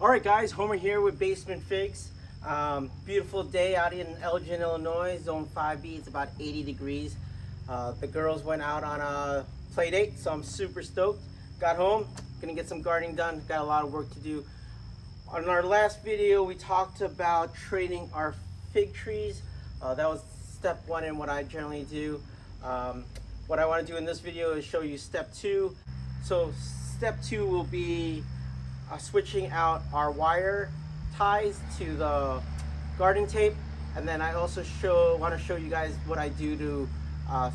Alright guys, Homer here with BasementFigs. Beautiful day out in Elgin, Illinois, zone 5B. It's about 80 degrees. The girls went out on a play date, so I'm super stoked. Got home, gonna get some gardening done. Got a lot of work to do. On our last video, we talked about training our fig trees. That was step one in what I generally do. What I want to do in this video is show you step two. So step two will be switching out our wire ties to the garden tape, and then I also want to show you guys what I do to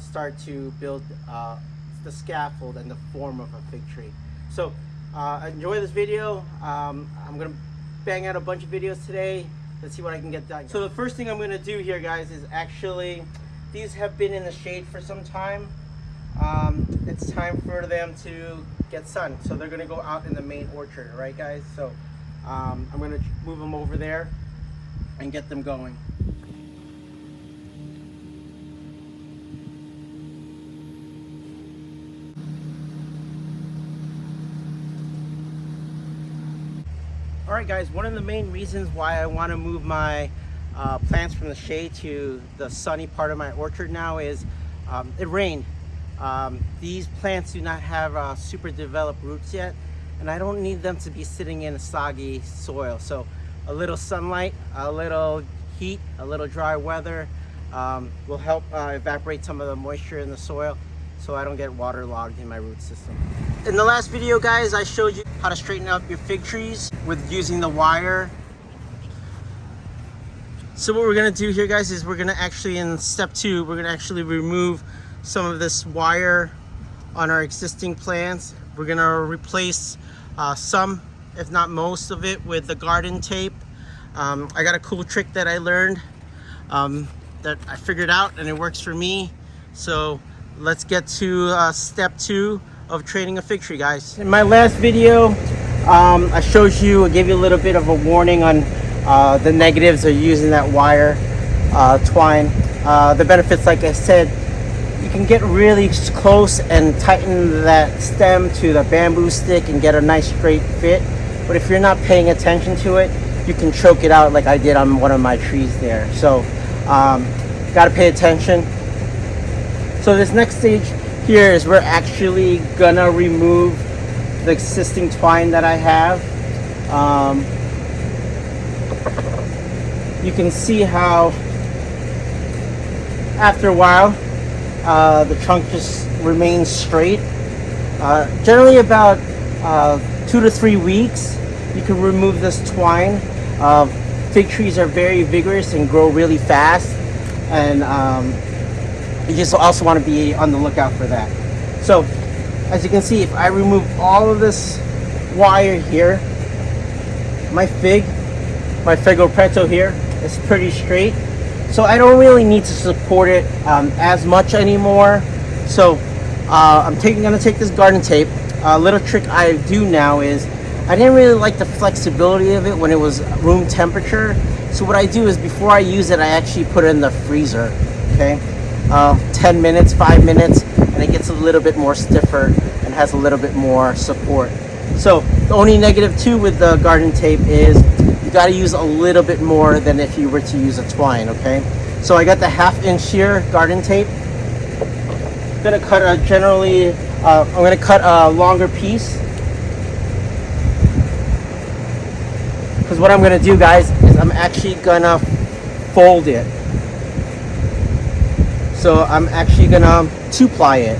start to build the scaffold and the form of a fig tree. So enjoy this video. I'm gonna bang out a bunch of videos today. Let's see what I can get done. So the first thing I'm gonna do here, guys, is actually, these have been in the shade for some time. It's time for them to get sun, so they're gonna go out in the main orchard, right guys? So I'm gonna move them over there and get them going. All right guys, one of the main reasons why I want to move my plants from the shade to the sunny part of my orchard now is it rained. These plants do not have super developed roots yet, and I don't need them to be sitting in a soggy soil. So a little sunlight, a little heat, a little dry weather will help evaporate some of the moisture in the soil so I don't get waterlogged in my root system. In the last video, guys, I showed you how to straighten up your fig trees with using the wire. So what we're gonna do here, guys, is we're gonna actually, in step two, we're gonna actually remove some of this wire on our existing plants. We're gonna replace some, if not most of it, with the garden tape. I got a cool trick that I learned that I figured out, and it works for me. So let's get to step two of training a fig tree, guys. In my last video, I showed you, I gave you a little bit of a warning on the negatives of using that wire twine. The benefits, like I said, you can get really close and tighten that stem to the bamboo stick and get a nice straight fit. But if you're not paying attention to it, you can choke it out like I did on one of my trees there. So gotta pay attention. So this next stage here is we're actually gonna remove the existing twine that I have. You can see how after a while the trunk just remains straight. Generally about 2 to 3 weeks you can remove this twine. Fig trees are very vigorous and grow really fast, and you just also want to be on the lookout for that. So as you can see, if I remove all of this wire here, my Figo Preto here is pretty straight. So I don't really need to support it as much anymore. So I'm gonna take this garden tape. A little trick I do now is, I didn't really like the flexibility of it when it was room temperature. So what I do is, before I use it, I actually put it in the freezer, okay? 10 minutes, 5 minutes, and it gets a little bit more stiffer and has a little bit more support. So the only negative too with the garden tape is you got to use a little bit more than if you were to use a twine, okay? So I got the 1/2 inch here garden tape. I'm gonna cut I'm gonna cut a longer piece, because what I'm gonna do, guys, is I'm actually gonna fold it. So I'm actually gonna 2-ply it.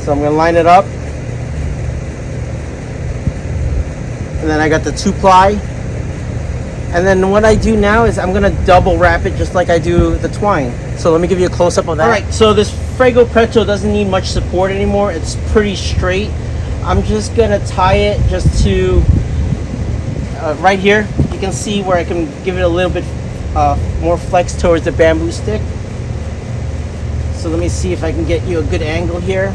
So I'm gonna line it up, and then I got the 2-ply. And then what I do now is I'm gonna double wrap it just like I do the twine. So let me give you a close-up of that. All right, so this Figo Preto doesn't need much support anymore. It's pretty straight. I'm just gonna tie it just to right here. You can see where I can give it a little bit more flex towards the bamboo stick. So let me see if I can get you a good angle here.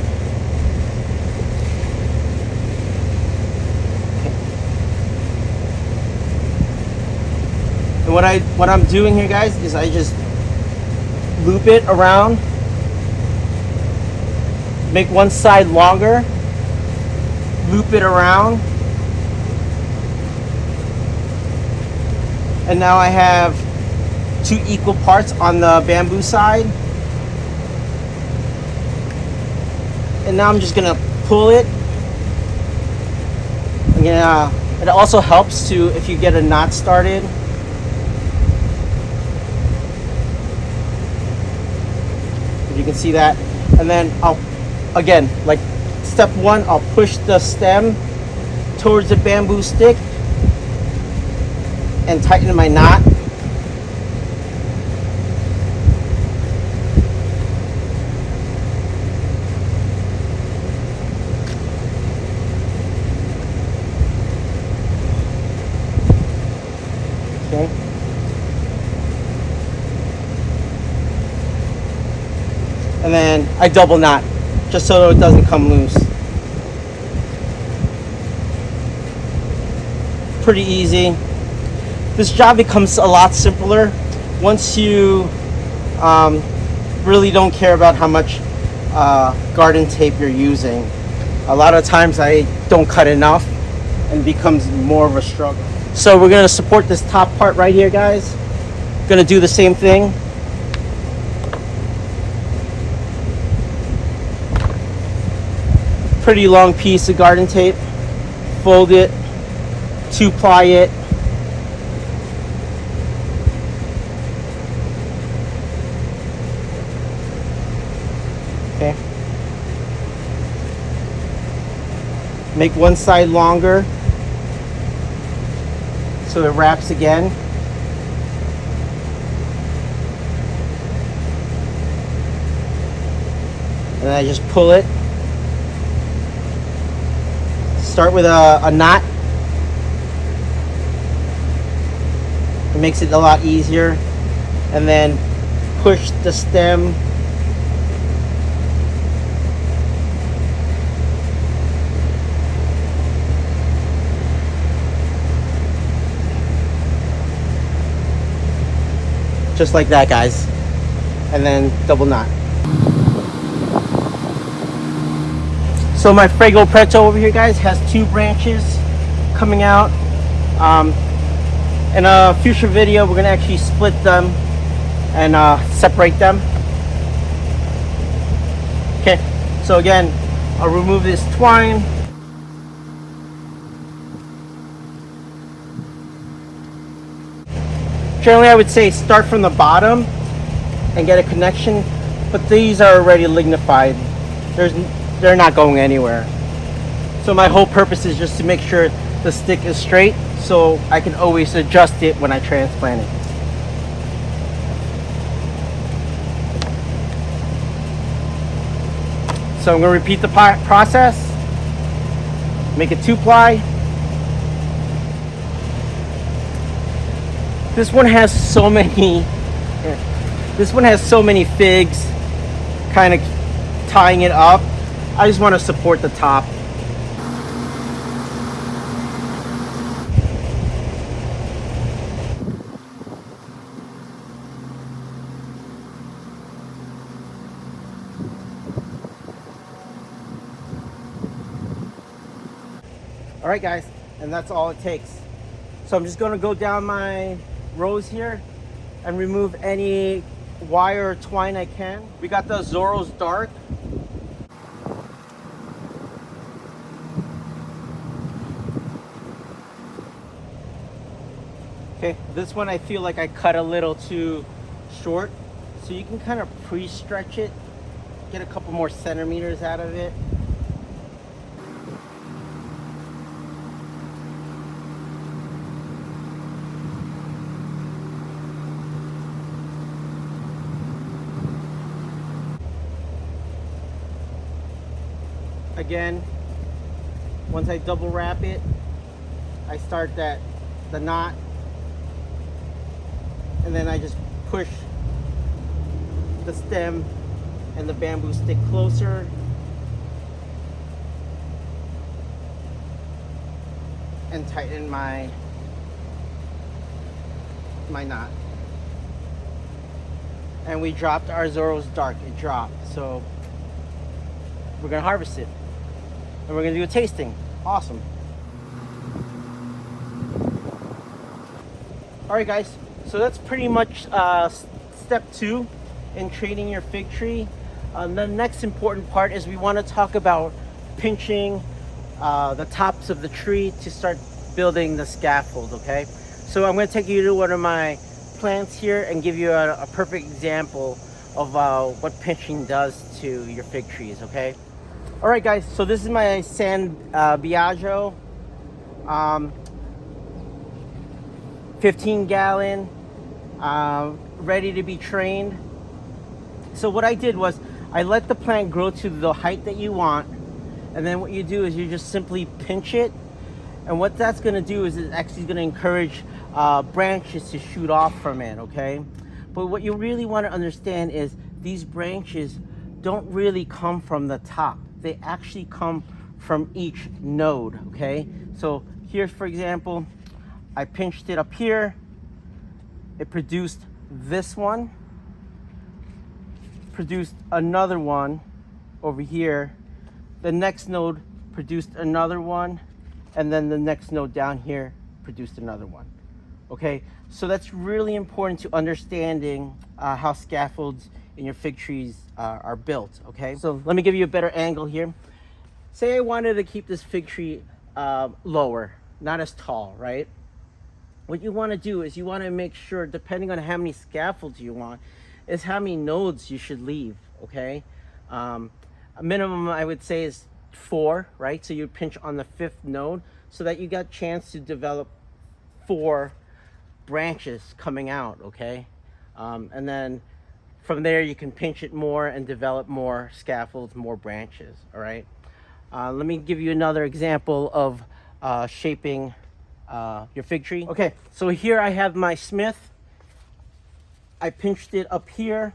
And what I'm doing here, guys, is I just loop it around, make one side longer, loop it around, And now I have 2 equal parts on the bamboo side. And now I'm just gonna pull it. Yeah, it also helps to, if you get a knot started, you can see that. And then I'll, again, like step 1, I'll push the stem towards the bamboo stick and tighten my knot. Okay. And then I double knot just so it doesn't come loose. Pretty easy. This job becomes a lot simpler once you really don't care about how much garden tape you're using. A lot of times I don't cut enough and it becomes more of a struggle. So we're gonna support this top part right here, guys. Gonna do the same thing. Pretty long piece of garden tape. Fold it, 2-ply it. Okay. Make one side longer so it wraps again. And I just pull it. Start with a knot. It makes it a lot easier. And then push the stem just like that, guys. And then double knot. So my Frago Preto over here, guys, has 2 branches coming out. In a future video, we're gonna actually split them and separate them. Okay, so again, I'll remove this twine. Generally, I would say start from the bottom and get a connection, but these are already lignified. They're not going anywhere. So my whole purpose is just to make sure the stick is straight so I can always adjust it when I transplant it. So I'm going to repeat the process. Make it 2-ply. This one has so many figs kind of tying it up. I just want to support the top. All right, guys, and that's all it takes. So I'm just going to go down my rows here and remove any wire or twine I can. We got the Zoros Dark. Okay, this one I feel like I cut a little too short, so you can kind of pre-stretch it, get a couple more centimeters out of it. Again, once I double wrap it, I start the knot, and then I just push the stem and the bamboo stick closer, and tighten my knot. And we dropped our Zoros Dark. It dropped, so we're gonna harvest it and we're gonna do a tasting. Awesome. All right, guys. So that's pretty much step 2 in training your fig tree. The next important part is we want to talk about pinching the tops of the tree to start building the scaffold. Okay. So I'm going to take you to one of my plants here and give you a perfect example of what pinching does to your fig trees. Okay. All right, guys. So this is my San Biagio. 15-gallon, ready to be trained. So what I did was I let the plant grow to the height that you want, and then what you do is you just simply pinch it, and what that's going to do is it's actually going to encourage branches to shoot off from it. Okay, but what you really want to understand is these branches don't really come from the top. They actually come from each node. Okay, so here, for example, I pinched it up here. It produced this one, produced another one over here. The next node produced another one, and then the next node down here produced another one. Okay, so that's really important to understanding how scaffolds in your fig trees are built. Okay, so let me give you a better angle here. Say I wanted to keep this fig tree lower, not as tall, right? What you want to do is you want to make sure, depending on how many scaffolds you want, is how many nodes you should leave. Okay, a minimum I would say is 4, right? So you pinch on the 5th node so that you got chance to develop 4 branches coming out. Okay, and then from there you can pinch it more and develop more scaffolds, more branches. All right, let me give you another example of shaping your fig tree. Okay, so here I have my Smith. I pinched it up here,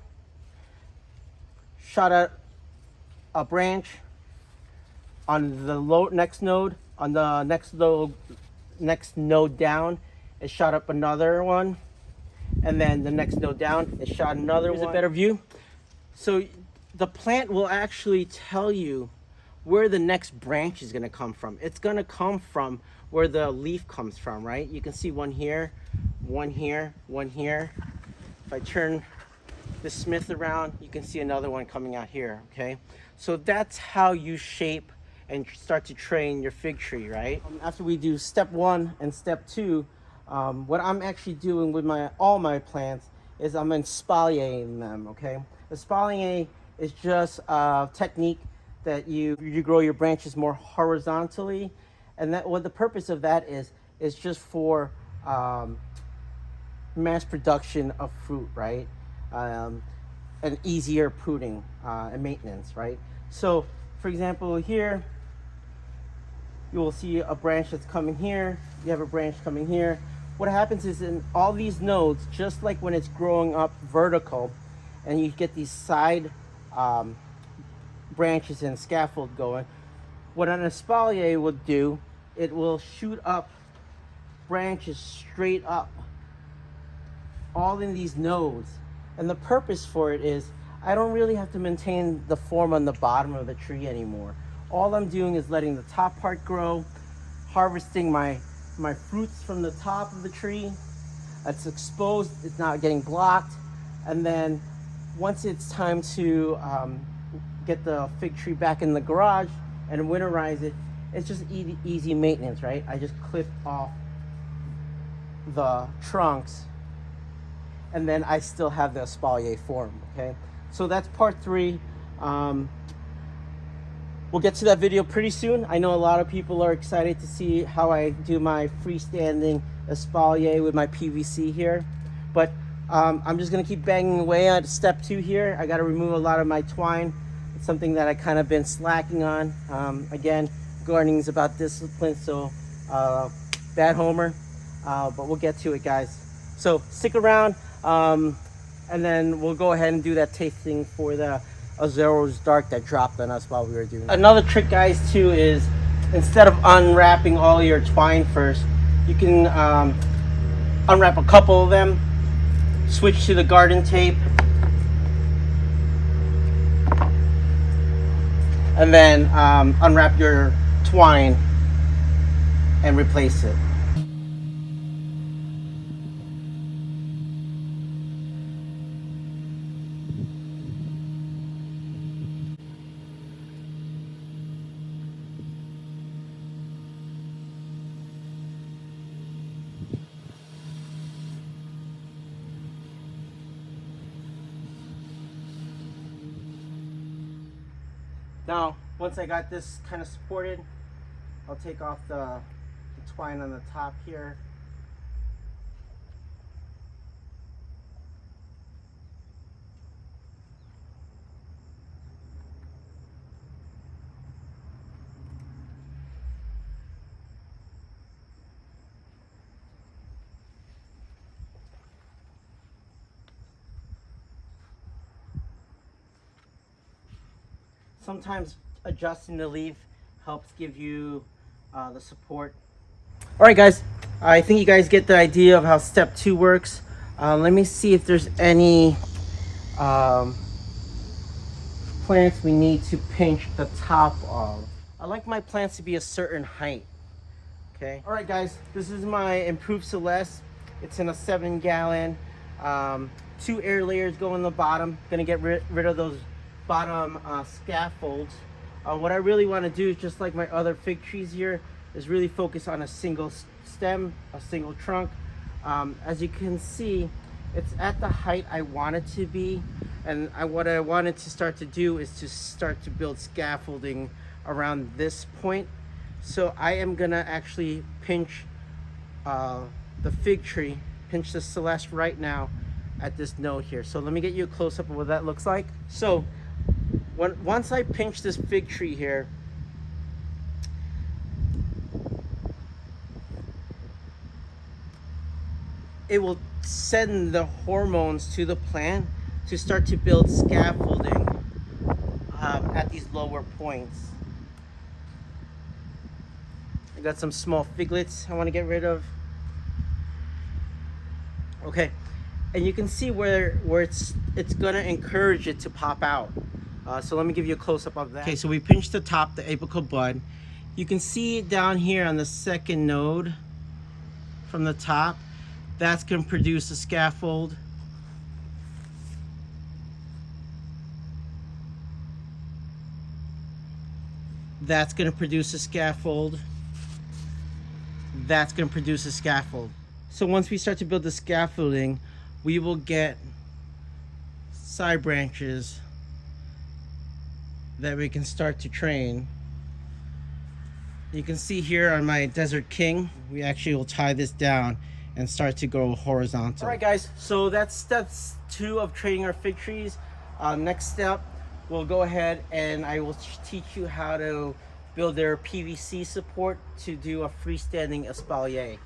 shot out a branch on the next node. On the next node down, it shot up another one, and then the next node down, it shot another one. Here's a better view. So the plant will actually tell you where the next branch is going to come from. It's going to come from where the leaf comes from, right? You can see one here, one here, one here. If I turn the Smith around, you can see another one coming out here. Okay, so that's how you shape and start to train your fig tree, right? After we do step 1 and step 2, what I'm actually doing with all my plants is I'm espaliering them. Okay, espalier is just a technique that you grow your branches more horizontally, and that what the purpose of that is just for mass production of fruit, right? And easier pruning and maintenance, right? So for example, here you will see a branch that's coming here. You have a branch coming here. What happens is in all these nodes, just like when it's growing up vertical and you get these side branches and scaffold going, what an espalier would do, it will shoot up branches straight up, all in these nodes. And the purpose for it is I don't really have to maintain the form on the bottom of the tree anymore. All I'm doing is letting the top part grow, harvesting my fruits from the top of the tree. It's exposed, it's not getting blocked. And then once it's time to get the fig tree back in the garage and winterize it, it's just easy maintenance, right? I just clip off the trunks, and then I still have the espalier form. Okay, so that's part 3. We'll get to that video pretty soon. I know a lot of people are excited to see how I do my freestanding espalier with my PVC here, but I'm just gonna keep banging away at step 2 here. I gotta remove a lot of my twine. It's something that I kind of been slacking on. Again, gardening is about discipline, so bad homer, but we'll get to it, guys. So stick around, and then we'll go ahead and do that tasting for the Azores Dark that dropped on us while we were doing it. Another trick, guys, too, is instead of unwrapping all your twine first, you can unwrap a couple of them, switch to the garden tape, and then unwrap your twine and replace it. Now, once I got this kind of supported, I'll take off the twine on the top here. Sometimes adjusting the leaf helps give you the support. All right, guys, I think you guys get the idea of how step 2 works. Let me see if there's any plants we need to pinch the top of. I like my plants to be a certain height. Okay. All right, guys, this is my improved Celeste. It's in a 7-gallon. 2 air layers go in the bottom. Gonna get rid of those bottom scaffolds. What I really want to do, just like my other fig trees here, is really focus on a single stem, a single trunk. As you can see, it's at the height I want it to be, and what I wanted to start to do is to start to build scaffolding around this point. So I am gonna actually pinch the fig tree, pinch the Celeste right now at this node here. So let me get you a close-up of what that looks like. So once I pinch this fig tree here, it will send the hormones to the plant to start to build scaffolding at these lower points. I got some small figlets I want to get rid of. Okay, and you can see where it's gonna encourage it to pop out. So let me give you a close-up of that. Okay, so we pinched the top, the apical bud. You can see down here on the second node from the top, that's gonna produce a scaffold. That's gonna produce a scaffold. That's gonna produce a scaffold. So once we start to build the scaffolding, we will get side branches that we can start to train. You can see here on my Desert King, we actually will tie this down and start to go horizontal. All right, guys, so that's step 2 of training our fig trees. Next step, we'll go ahead and I will teach you how to build their PVC support to do a freestanding espalier.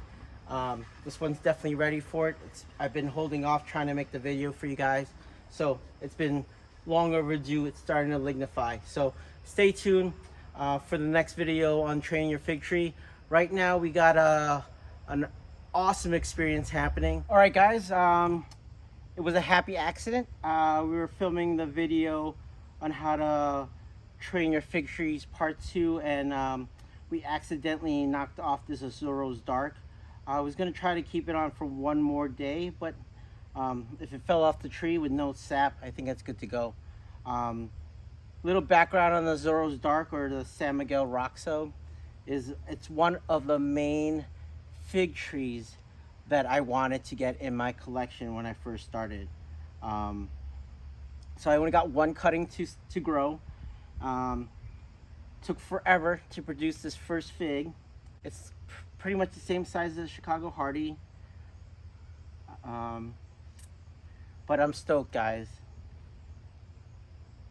This one's definitely ready for it. I've been holding off trying to make the video for you guys, so it's been long overdue. It's starting to lignify, so stay tuned for the next video on training your fig tree. Right now we got an awesome experience happening. All right, guys, it was a happy accident. We were filming the video on how to train your fig trees part 2, and we accidentally knocked off this Zoros Dark. I was gonna try to keep it on for one more day, but if it fell off the tree with no sap, I think that's good to go. Little background on the Zoros Dark, or the San Miguel Roxo, is it's one of the main fig trees that I wanted to get in my collection when I first started. So I only got one cutting to grow. Took forever to produce this first fig. It's pretty much the same size as a Chicago Hardy. But I'm stoked, guys.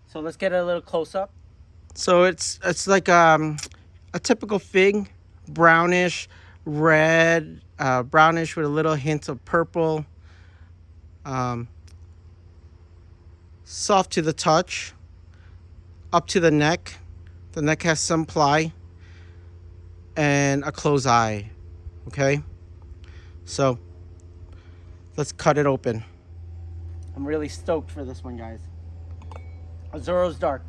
So let's get a little close up. So it's like a typical fig, brownish, red, brownish with a little hint of purple. Soft to the touch, up to the neck. The neck has some ply and a closed eye. Okay, so let's cut it open. I'm really stoked for this one, guys. Azores Dark.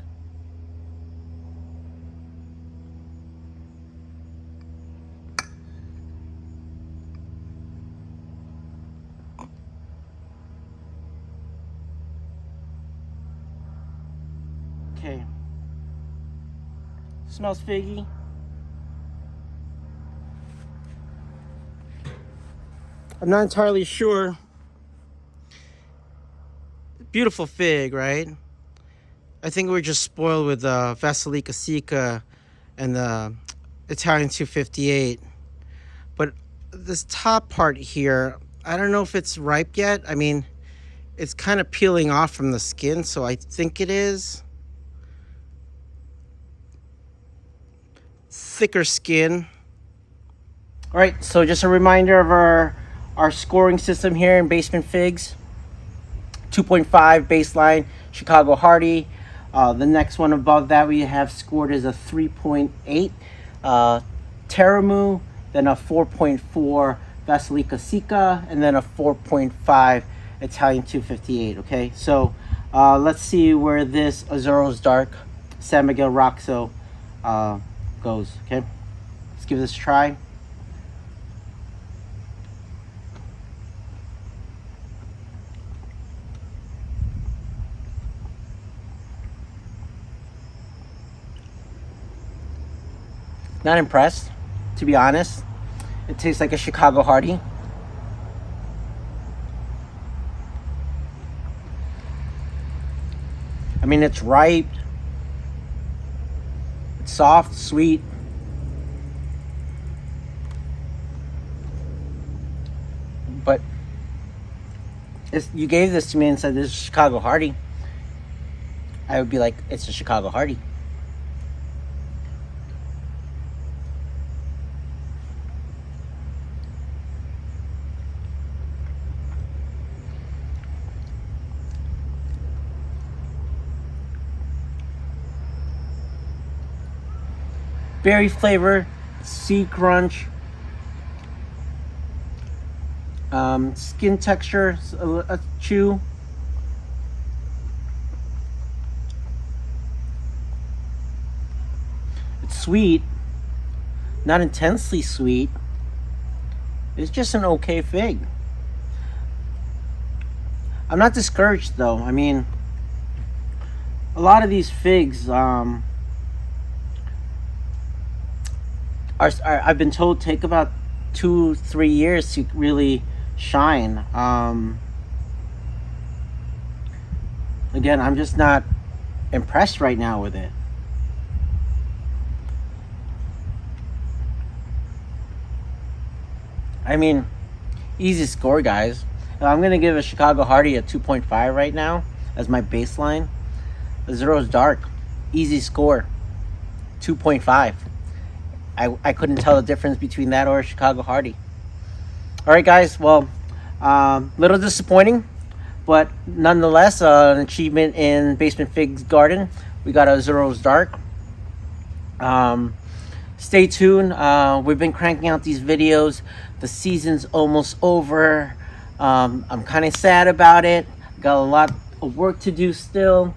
Okay. Smells figgy. I'm not entirely sure. Beautiful fig, right? I think we're just spoiled with the Vasilica Sica and the Italian 258. But this top part here, I don't know if it's ripe yet. I mean, it's kind of peeling off from the skin, so I think it is. Thicker skin. All right, so just a reminder of our scoring system here in Basement Figs. 2.5 baseline Chicago Hardy. The next one above that we have scored is a 3.8 Teramu, then a 4.4 Vasilica Sica, and then a 4.5 Italian 258. Okay, so let's see where this Zoros Dark San Miguel Roxo goes. Okay, let's give this a try. Not impressed, to be honest. It tastes like a Chicago Hardy. I mean, it's ripe. It's soft, sweet. But you gave this to me and said this is Chicago Hardy, I would be like, it's a Chicago Hardy. Berry flavor, sea crunch, skin texture, a chew. It's sweet, not intensely sweet. It's just an okay fig. I'm not discouraged though. I mean, a lot of these figs, I've been told take about 2-3 years to really shine. Again, I'm just not impressed right now with it. I mean, easy score, guys. I'm gonna give a Chicago Hardy a 2.5 right now as my baseline. The Zoros Dark, easy score, 2.5. I couldn't tell the difference between that or a Chicago Hardy. All right, guys. Well, little disappointing, but nonetheless, an achievement in Basement Figs Garden. We got a Zoros Dark. Stay tuned. We've been cranking out these videos. The season's almost over. I'm kind of sad about it. Got a lot of work to do still.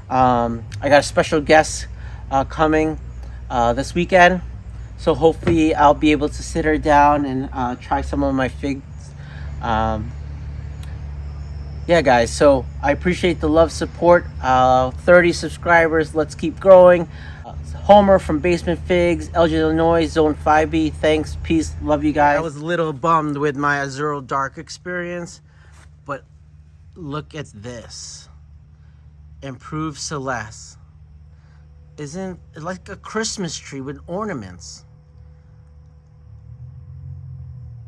I got a special guest coming this weekend. So hopefully I'll be able to sit her down and try some of my figs. Yeah, guys, so I appreciate the love, support. 30 subscribers. Let's keep growing. Homer from Basement Figs, LG, Illinois, Zone 5B. Thanks. Peace. Love you guys. I was a little bummed with my Azores Dark experience, but look at this. Improved Celeste. Isn't it like a Christmas tree with ornaments?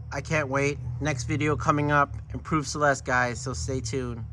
I can't wait. Next video coming up. Improved Celeste, guys, so stay tuned.